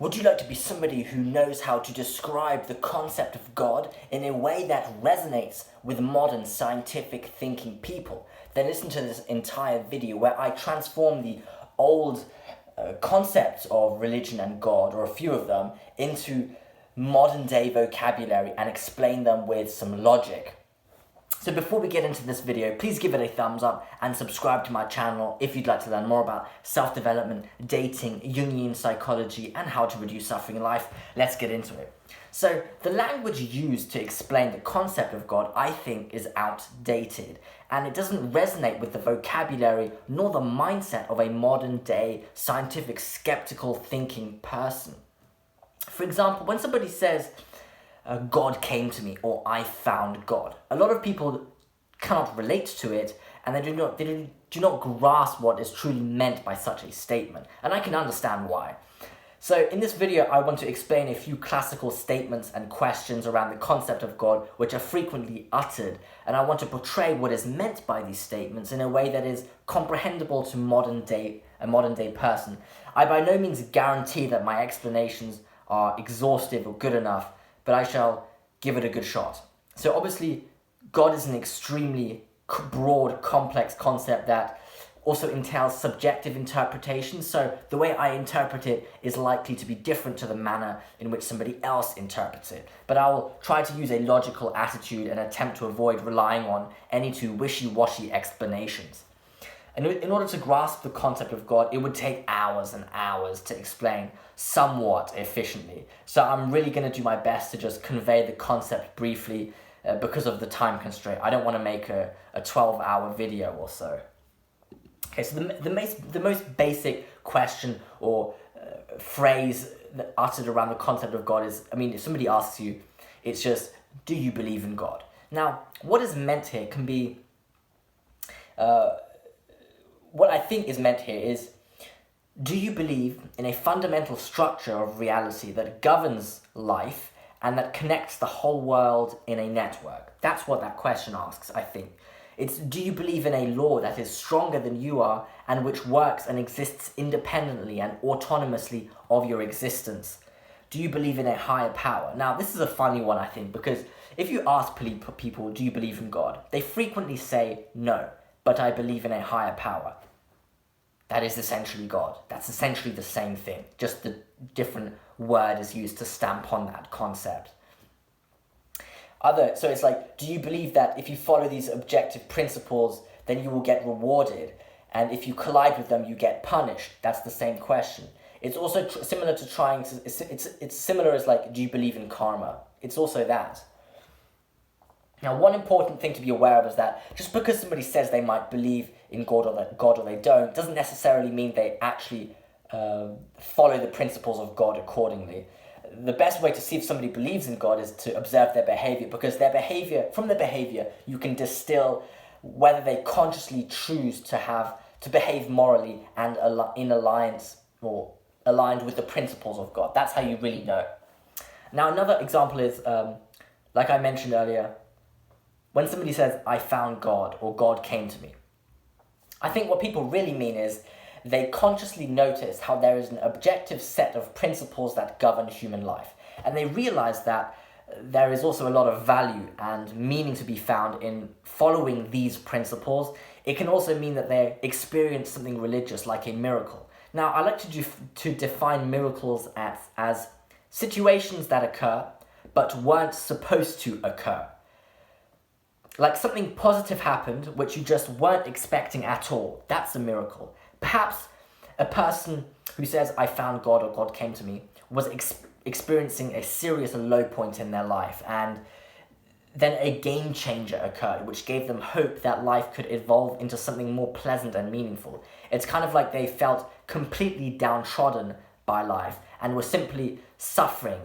Would you like to be somebody who knows how to describe the concept of God in a way that resonates with modern scientific thinking people? Then listen to this entire video where I transform the old concepts of religion and God, or a few of them, into modern day vocabulary and explain them with some logic. So before we get into this video, please give it a thumbs up and subscribe to my channel if you'd like to learn more about self-development, dating, Jungian psychology, and how to reduce suffering in life. Let's get into it. So the language used to explain the concept of God, I think, is outdated, and it doesn't resonate with the vocabulary nor the mindset of a modern day scientific skeptical thinking person. For example, when somebody says, God came to me, or I found God, a lot of people cannot relate to it, and they do not grasp what is truly meant by such a statement, and I can understand why. So in this video, I want to explain a few classical statements and questions around the concept of God, which are frequently uttered, and I want to portray what is meant by these statements in a way that is comprehensible to a modern day person. I by no means guarantee that my explanations are exhaustive or good enough, but I shall give it a good shot. So obviously, God is an extremely broad, complex concept that also entails subjective interpretation. So the way I interpret it is likely to be different to the manner in which somebody else interprets it. But I will try to use a logical attitude and attempt to avoid relying on any too wishy-washy explanations. And in order to grasp the concept of God, it would take hours and hours to explain somewhat efficiently. So I'm really going to do my best to just convey the concept briefly because of the time constraint. I don't want to make a 12-hour video or so. Okay, so the most basic question or phrase that uttered around the concept of God is, if somebody asks you, it's just, do you believe in God? Now, what is meant here can be... What I think is meant here is, do you believe in a fundamental structure of reality that governs life and that connects the whole world in a network? That's what that question asks, I think. It's, do you believe in a law that is stronger than you are and which works and exists independently and autonomously of your existence? Do you believe in a higher power? Now, this is a funny one, I think, because if you ask people, do you believe in God? They frequently say, no, but I believe in a higher power. That is essentially God. That's essentially the same thing. Just the different word is used to stamp on that concept. So it's like, do you believe that if you follow these objective principles, then you will get rewarded? And if you collide with them, you get punished? That's the same question. It's also similar to trying to... It's similar as like, do you believe in karma? It's also that. Now, one important thing to be aware of is that just because somebody says they might believe in God or they don't, doesn't necessarily mean they actually follow the principles of God accordingly. The best way to see if somebody believes in God is to observe their behavior, because from their behavior, you can distill whether they consciously choose to behave morally and in alliance or aligned with the principles of God. That's how you really know. Now, another example is, like I mentioned earlier, when somebody says, I found God, or God came to me, I think what people really mean is they consciously notice how there is an objective set of principles that govern human life. And they realize that there is also a lot of value and meaning to be found in following these principles. It can also mean that they experience something religious, like a miracle. Now, I like to define miracles as situations that occur, but weren't supposed to occur. Like something positive happened, which you just weren't expecting at all. That's a miracle. Perhaps a person who says, I found God or God came to me, was experiencing a serious low point in their life, and then a game changer occurred, which gave them hope that life could evolve into something more pleasant and meaningful. It's kind of like they felt completely downtrodden by life and were simply suffering.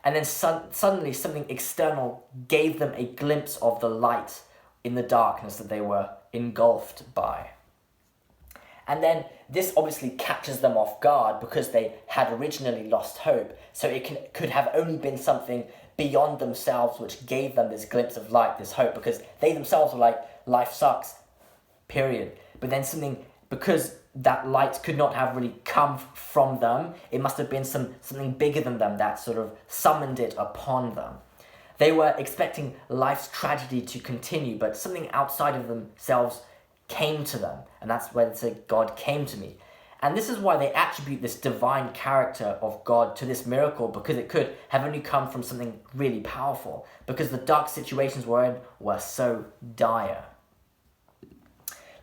And then suddenly something external gave them a glimpse of the light in the darkness that they were engulfed by. And then this obviously catches them off guard because they had originally lost hope. So it could have only been something beyond themselves which gave them this glimpse of light, this hope, because they themselves were like, life sucks, period. But then something, because that light could not have really come from them. It must have been something bigger than them that sort of summoned it upon them. They were expecting life's tragedy to continue, but something outside of themselves came to them. And that's where they say, God came to me. And this is why they attribute this divine character of God to this miracle, because it could have only come from something really powerful, because the dark situations we're in were so dire.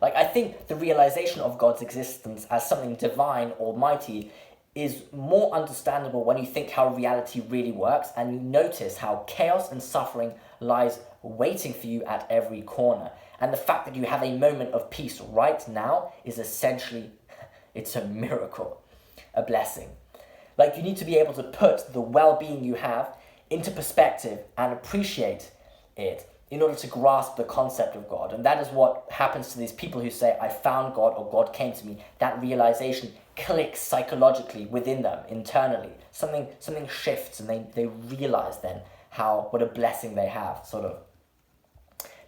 Like, I think the realization of God's existence as something divine, almighty, is more understandable when you think how reality really works and you notice how chaos and suffering lies waiting for you at every corner. And the fact that you have a moment of peace right now is essentially, it's a miracle, a blessing. Like, you need to be able to put the well-being you have into perspective and appreciate it in order to grasp the concept of God. And that is what happens to these people who say, I found God, or God came to me. That realization clicks psychologically within them, internally. Something shifts, and they realize then what a blessing they have, sort of.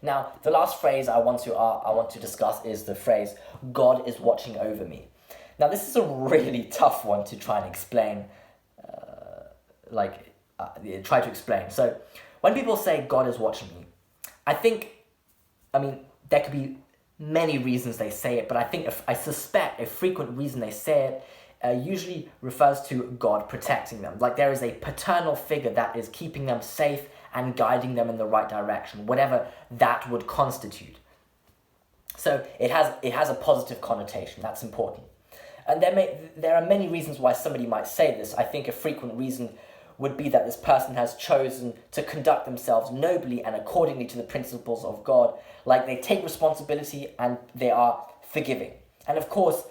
Now, the last phrase I want to discuss is the phrase, God is watching over me. Now, this is a really tough one to try and explain, try to explain. So, when people say God is watching me, there could be many reasons they say it, but I suspect a frequent reason they say it usually refers to God protecting them. Like, there is a paternal figure that is keeping them safe and guiding them in the right direction, whatever that would constitute. So it has a positive connotation. That's important. And there are many reasons why somebody might say this. I think a frequent reason would be that this person has chosen to conduct themselves nobly and accordingly to the principles of God. Like, they take responsibility and they are forgiving. And of course,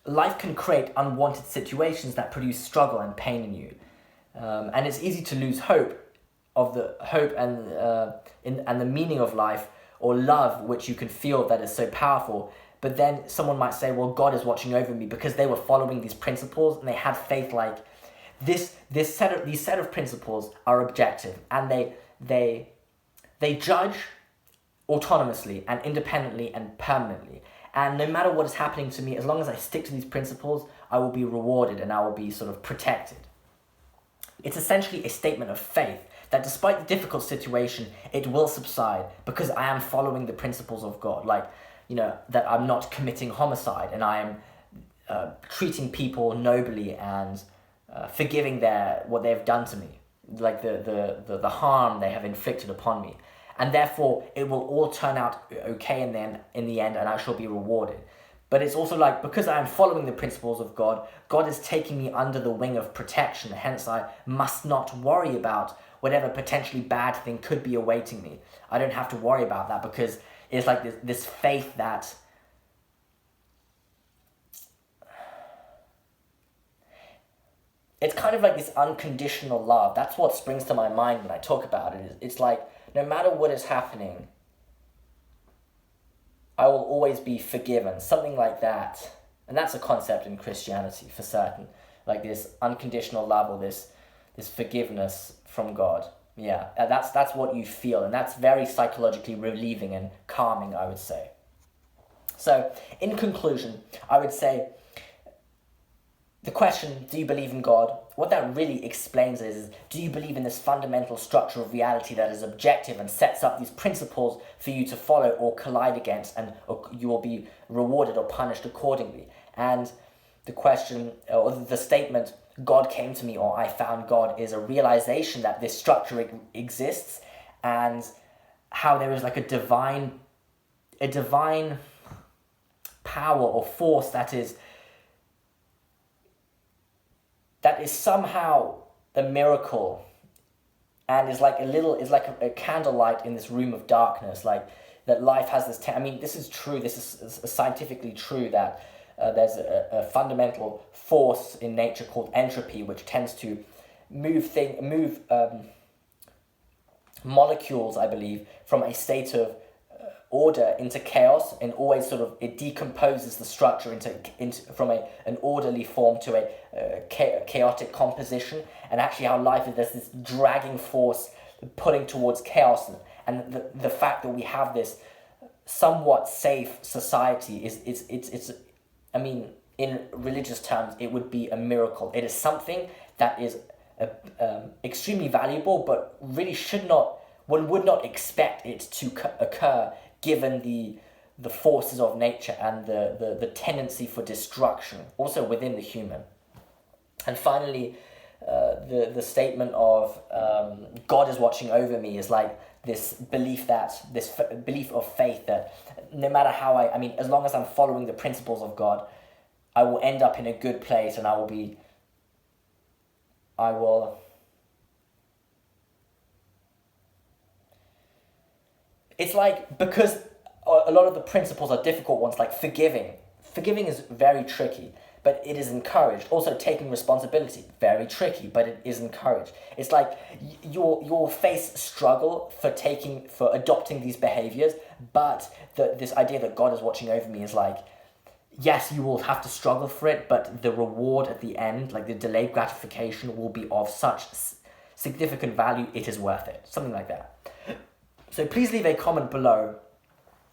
life can create unwanted situations that produce struggle and pain in you. And it's easy to lose hope and the meaning of life, or love, which you can feel that is so powerful. But then someone might say, well, God is watching over me, because they were following these principles and they had faith. Like, these set of principles are objective, and they judge autonomously and independently and permanently. And no matter what is happening to me, as long as I stick to these principles, I will be rewarded and I will be sort of protected. It's essentially a statement of faith that despite the difficult situation, it will subside because I am following the principles of God. Like, that I'm not committing homicide, and I am treating people nobly and forgiving what they have done to me, like the harm they have inflicted upon me. And therefore, it will all turn out okay in the end, and I shall be rewarded. But it's also like, because I am following the principles of God, God is taking me under the wing of protection. Hence, I must not worry about whatever potentially bad thing could be awaiting me. I don't have to worry about that, because it's like this faith that it's kind of like this unconditional love. That's what springs to my mind when I talk about it. It's like, no matter what is happening, I will always be forgiven. Something like that. And that's a concept in Christianity, for certain. Like this unconditional love, or this forgiveness from God. Yeah, that's what you feel. And that's very psychologically relieving and calming, I would say. So, in conclusion, I would say, the question, do you believe in God? What that really explains is, do you believe in this fundamental structure of reality that is objective and sets up these principles for you to follow or collide against, and you will be rewarded or punished accordingly? And the question, or the statement, God came to me, or I found God, is a realization that this structure exists, and how there is like a divine power or force that is somehow a miracle, and is like a candlelight in this room of darkness. Like, that life has this. This is true. This is scientifically true, that there's a fundamental force in nature called entropy, which tends to move molecules, I believe, from a state of order into chaos, and always sort of it decomposes the structure into from an orderly form to a chaotic composition. And actually, how life is, there's this dragging force pulling towards chaos, and the fact that we have this somewhat safe society is I mean, in religious terms, it would be a miracle. It is something that is extremely valuable, but really one would not expect it to occur given the forces of nature and the tendency for destruction, also within the human. And finally, the statement of God is watching over me is like this belief of faith that no matter how I mean, as long as I'm following the principles of God, I will end up in a good place, and it's like, because a lot of the principles are difficult ones, like forgiving is very tricky, but it is encouraged. Also, taking responsibility, very tricky, but it is encouraged. It's like you'll face struggle for adopting these behaviors, but this idea that God is watching over me is like, yes, you will have to struggle for it, but the reward at the end, like the delayed gratification, will be of such significant value, it is worth it. Something like that. So please leave a comment below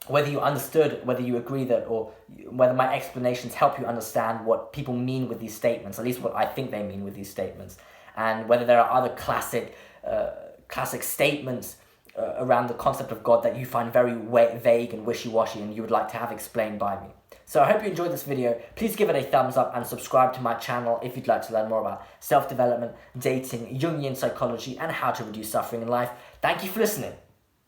whether you understood, whether you agree that, or whether my explanations help you understand what people mean with these statements, at least what I think they mean with these statements, and whether there are other classic statements around the concept of God that you find very vague and wishy-washy and you would like to have explained by me. So I hope you enjoyed this video. Please give it a thumbs up and subscribe to my channel if you'd like to learn more about self-development, dating, Jungian psychology, and how to reduce suffering in life. Thank you for listening.